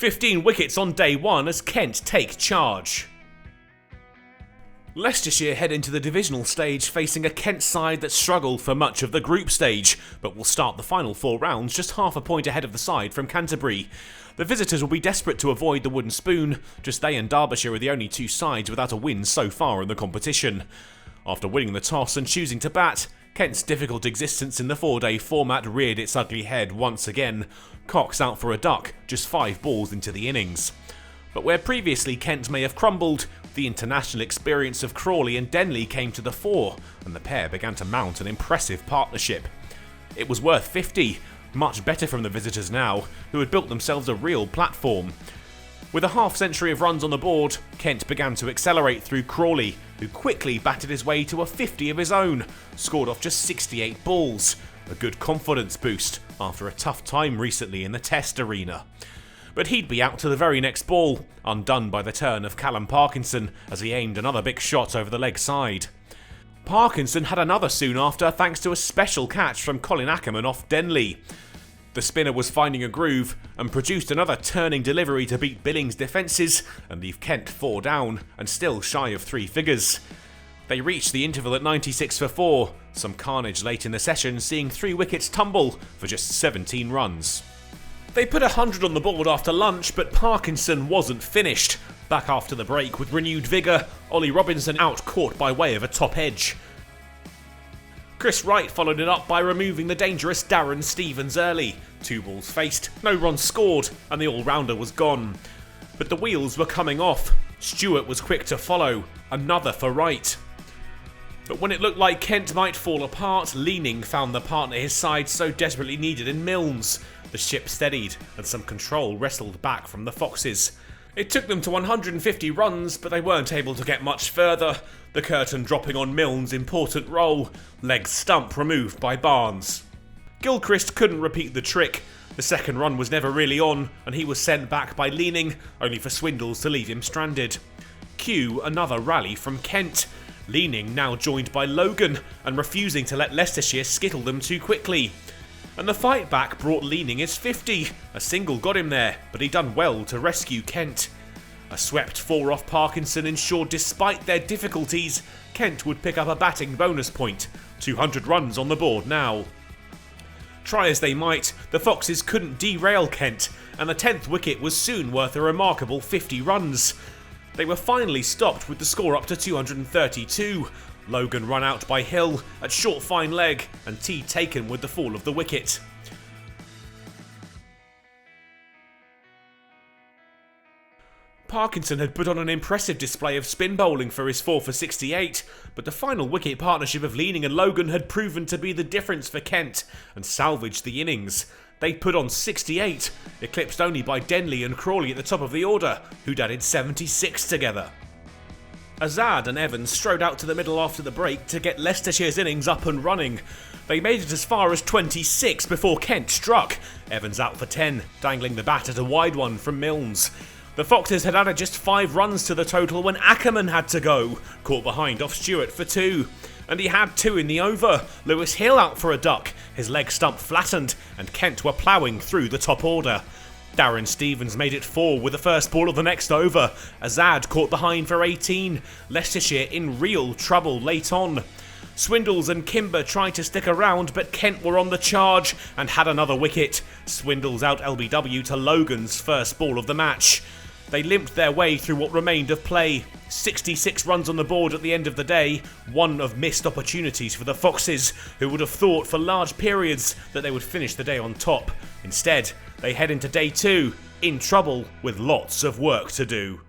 15 wickets on day one as Kent take charge. Leicestershire head into the divisional stage facing a Kent side that struggled for much of the group stage, but will start the final 4 rounds just half a point ahead of the side from Canterbury. The visitors will be desperate to avoid the wooden spoon, just they and Derbyshire are the only 2 sides without a win so far in the competition. After winning the toss and choosing to bat, Kent's difficult existence in the 4-day format reared its ugly head once again. Cox out for a duck, just 5 balls into the innings. But where previously Kent may have crumbled, the international experience of Crawley and Denley came to the fore, and the pair began to mount an impressive partnership. It was worth 50, much better from the visitors now, who had built themselves a real platform. With a half-century of runs on the board, Kent began to accelerate through Crawley, who quickly batted his way to a 50 of his own, scored off just 68 balls, a good confidence boost after a tough time recently in the Test arena. But he'd be out to the very next ball, undone by the turn of Callum Parkinson as he aimed another big shot over the leg side. Parkinson had another soon after thanks to a special catch from Colin Ackerman off Denley. The spinner was finding a groove and produced another turning delivery to beat Billings' defences and leave Kent 4 down and still shy of 3 figures. They reached the interval at 96 for 4, some carnage late in the session seeing 3 wickets tumble for just 17 runs. They put 100 on the board after lunch, but Parkinson wasn't finished. Back after the break with renewed vigour, Ollie Robinson out caught by way of a top edge. Chris Wright followed it up by removing the dangerous Darren Stevens early. 2 balls faced, no runs scored, and the all-rounder was gone. But the wheels were coming off. Stewart was quick to follow, another for Wright. But when it looked like Kent might fall apart, Leaning found the partner his side so desperately needed in Milnes. The ship steadied, and some control wrestled back from the Foxes. It took them to 150 runs, but they weren't able to get much further, the curtain dropping on Milnes' important role, leg stump removed by Barnes. Gilchrist couldn't repeat the trick. The second run was never really on, and he was sent back by Leaning, only for Swindles to leave him stranded. Cue another rally from Kent. Leaning now joined by Logan, and refusing to let Leicestershire skittle them too quickly. And the fight back brought Leaning his 50. A single got him there, but he done well to rescue Kent. A swept 4 off Parkinson ensured despite their difficulties, Kent would pick up a batting bonus point. 200 runs on the board now. Try as they might, the Foxes couldn't derail Kent, and the 10th wicket was soon worth a remarkable 50 runs. They were finally stopped with the score up to 232. Logan run out by Hill at short fine leg and tee taken with the fall of the wicket. Parkinson had put on an impressive display of spin bowling for his 4 for 68, but the final wicket partnership of Leaning and Logan had proven to be the difference for Kent and salvaged the innings. They put on 68, eclipsed only by Denley and Crawley at the top of the order, who'd added 76 together. Azad and Evans strode out to the middle after the break to get Leicestershire's innings up and running. They made it as far as 26 before Kent struck. Evans out for 10, dangling the bat at a wide one from Milnes. The Foxes had added just 5 runs to the total when Ackerman had to go, caught behind off Stewart for 2. And he had 2 in the over. Lewis Hill out for a duck, his leg stump flattened, and Kent were ploughing through the top order. Darren Stevens made it 4 with the first ball of the next over. Azad caught behind for 18. Leicestershire in real trouble late on. Swindles and Kimber tried to stick around, but Kent were on the charge and had another wicket. Swindles out LBW to Logan's first ball of the match. They limped their way through what remained of play. 66 runs on the board at the end of the day, one of missed opportunities for the Foxes, who would have thought for large periods that they would finish the day on top. Instead, they head into day 2, in trouble with lots of work to do.